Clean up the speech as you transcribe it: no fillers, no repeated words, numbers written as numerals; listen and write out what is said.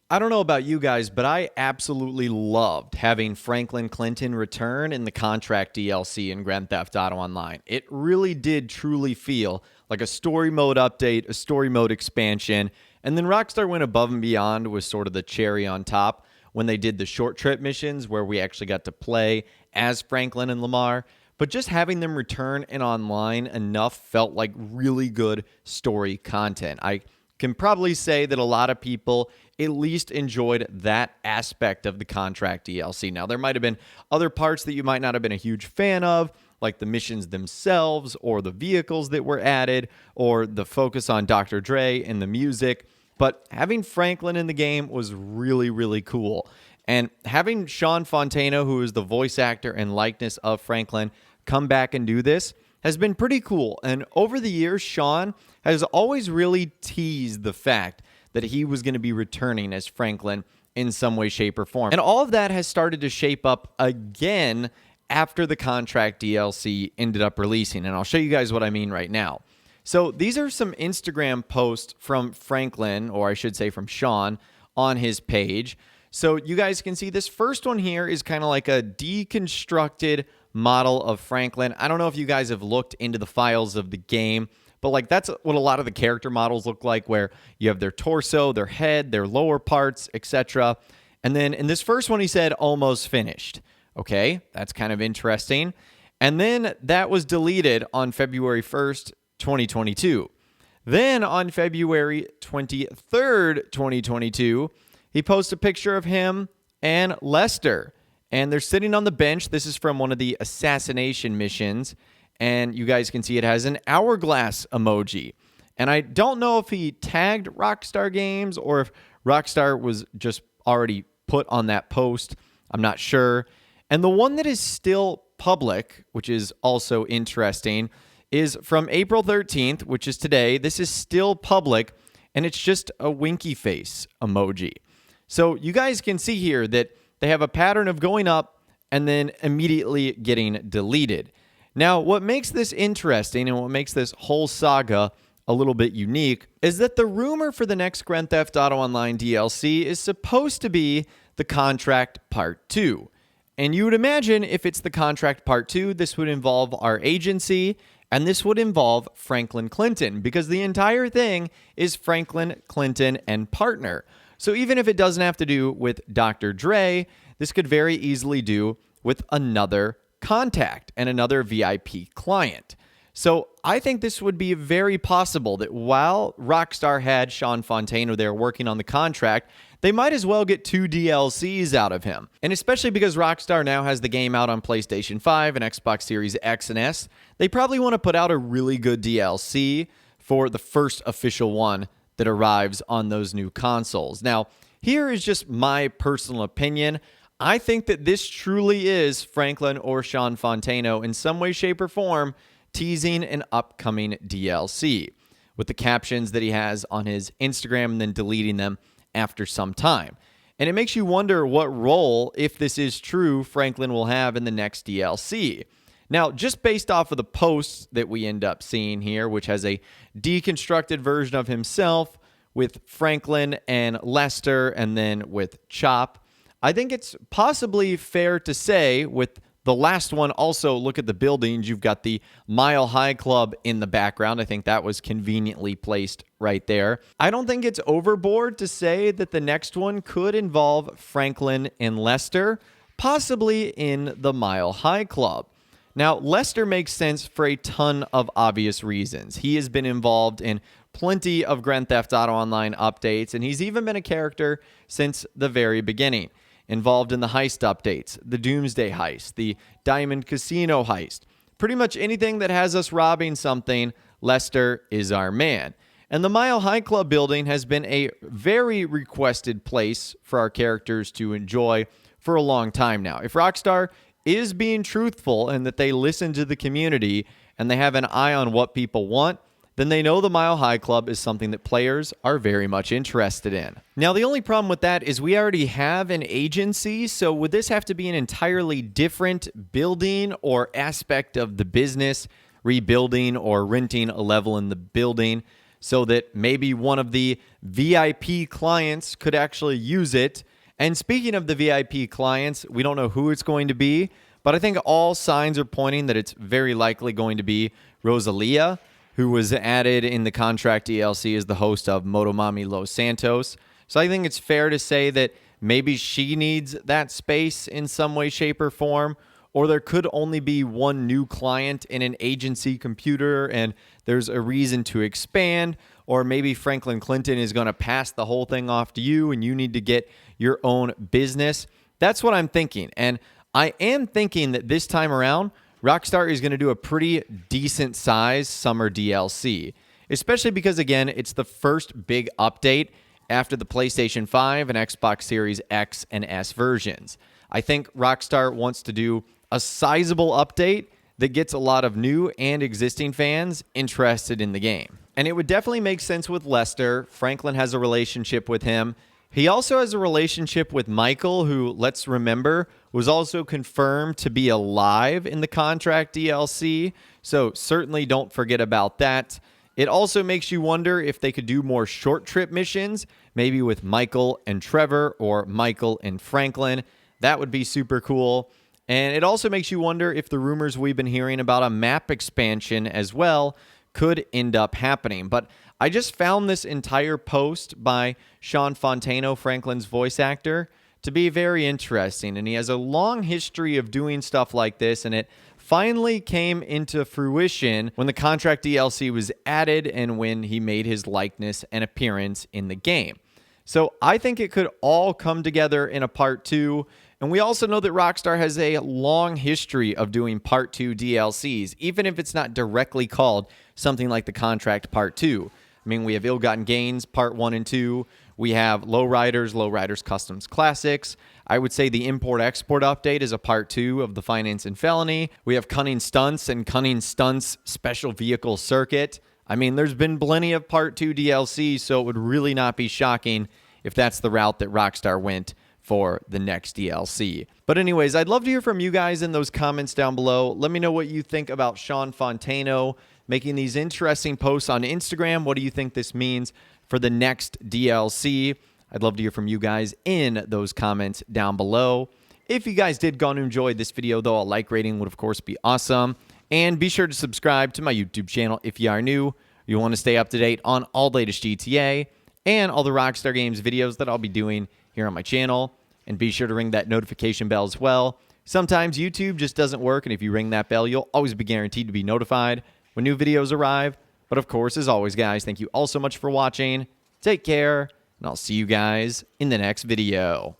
I don't know about you guys, but I absolutely loved having Franklin Clinton return in the contract DLC in Grand Theft Auto Online. It really did truly feel like a story mode update, a story mode expansion, and then Rockstar went above and beyond with sort of the cherry on top when they did the short trip missions where we actually got to play as Franklin and Lamar. But just having them return in online enough felt like really good story content. I can probably say that a lot of people at least enjoyed that aspect of the contract DLC. Now, there might have been other parts that you might not have been a huge fan of, like the missions themselves or the vehicles that were added or the focus on Dr. Dre and the music. But having Franklin in the game was really, really cool. And having Sean Fontano, who is the voice actor and likeness of Franklin, come back and do this has been pretty cool. And over the years, Sean has always really teased the fact that he was going to be returning as Franklin in some way, shape, or form. And all of that has started to shape up again after the contract DLC ended up releasing. And I'll show you guys what I mean right now. So these are some Instagram posts from Franklin, or I should say from Sean, on his page. So you guys can see this first one here is kind of like a deconstructed model of Franklin. I don't know if you guys have looked into the files of the game, but like that's what a lot of the character models look like, where you have their torso, their head, their lower parts, etc. And then in this first one, he said almost finished. Okay, that's kind of interesting. And then that was deleted on February 1st, 2022. Then on February 23rd, 2022, he posts a picture of him and Lester. And they're sitting on the bench. This is from one of the assassination missions. And you guys can see it has an hourglass emoji. And I don't know if he tagged Rockstar Games or if Rockstar was just already put on that post. I'm not sure. And the one that is still public, which is also interesting, is from April 13th, which is today. This is still public, and it's just a winky face emoji. So you guys can see here that they have a pattern of going up and then immediately getting deleted. Now, what makes this interesting and what makes this whole saga a little bit unique is that the rumor for the next Grand Theft Auto Online DLC is supposed to be the Contract Part 2. And you would imagine if it's the Contract Part 2, this would involve our agency, and this would involve Franklin Clinton, because the entire thing is Franklin Clinton and partner. So even if it doesn't have to do with Dr. Dre, this could very easily do with another contact and another VIP client. So I think this would be very possible that while Rockstar had Sean Fontano there working on the contract, they might as well get 2 DLCs out of him. And especially because Rockstar now has the game out on PlayStation 5 and Xbox Series X and S, they probably want to put out a really good DLC for the first official one that arrives on those new consoles. Now, here is just my personal opinion. I think that this truly is Franklin or Sean Fontano in some way, shape, or form teasing an upcoming DLC with the captions that he has on his Instagram and then deleting them after some time. And it makes you wonder what role, if this is true, Franklin will have in the next DLC. Now, just based off of the posts that we end up seeing here, which has a deconstructed version of himself with Franklin and Lester and then with Chop, I think it's possibly fair to say with the last one, also look at the buildings. You've got the Mile High Club in the background. I think that was conveniently placed right there. I don't think it's overboard to say that the next one could involve Franklin and Lester, possibly in the Mile High Club. Now, Lester makes sense for a ton of obvious reasons. He has been involved in plenty of Grand Theft Auto Online updates, and he's even been a character since the very beginning. Involved in the heist updates, the Doomsday heist, the Diamond Casino heist. Pretty much anything that has us robbing something, Lester is our man. And the Mile High Club building has been a very requested place for our characters to enjoy for a long time now. If Rockstar is being truthful and that they listen to the community and they have an eye on what people want, then they know the Mile High Club is something that players are very much interested in. Now, the only problem with that is we already have an agency, so would this have to be an entirely different building or aspect of the business, rebuilding or renting a level in the building? so that maybe one of the VIP clients could actually use it. And speaking of the VIP clients, we don't know who it's going to be, but I think all signs are pointing that it's very likely going to be Rosalia, who was added in the contract DLC as the host of Motomami Los Santos. So I think it's fair to say that maybe she needs that space in some way, shape, or form, or there could only be one new client in an agency computer and there's a reason to expand, or maybe Franklin Clinton is going to pass the whole thing off to you and you need to get your own business. That's what I'm thinking. And I am thinking that this time around, Rockstar is going to do a pretty decent size summer DLC, especially because, again, it's the first big update after the PlayStation 5 and Xbox Series X and S versions. I think Rockstar wants to do a sizable update that gets a lot of new and existing fans interested in the game. And it would definitely make sense with Lester. Franklin has a relationship with him. He also has a relationship with Michael, who, let's remember, was also confirmed to be alive in the contract DLC. So certainly don't forget about that. It also makes you wonder if they could do more short trip missions, maybe with Michael and Trevor or Michael and Franklin. That would be super cool. And it also makes you wonder if the rumors we've been hearing about a map expansion as well could end up happening. But I just found this entire post by Sean Fontano, Franklin's voice actor, to be very interesting. And he has a long history of doing stuff like this, and it finally came into fruition when the contract DLC was added and when he made his likeness and appearance in the game. So I think it could all come together in a part 2. And we also know that Rockstar has a long history of doing Part 2 DLCs, even if it's not directly called something like the Contract Part 2. I mean, we have Ill-Gotten Gains Part 1 and 2. We have Lowriders Customs Classics. I would say the Import-Export update is a Part 2 of the Finance and Felony. We have Cunning Stunts and Cunning Stunts Special Vehicle Circuit. I mean, there's been plenty of Part 2 DLC, so it would really not be shocking if that's the route that Rockstar went for the next DLC. But anyways, I'd love to hear from you guys in those comments down below. Let me know what you think about Sean Fontano making these interesting posts on Instagram. What do you think this means for the next DLC? I'd love to hear from you guys in those comments down below. If you guys did go and enjoy this video, though, a like rating would, of course, be awesome. And be sure to subscribe to my YouTube channel if you are new. You want to stay up to date on all the latest GTA and all the Rockstar Games videos that I'll be doing here on my channel. And be sure to ring that notification bell as well. Sometimes YouTube just doesn't work, and if you ring that bell, you'll always be guaranteed to be notified when new videos arrive. But of course, as always, guys, thank you all so much for watching. Take care, and I'll see you guys in the next video.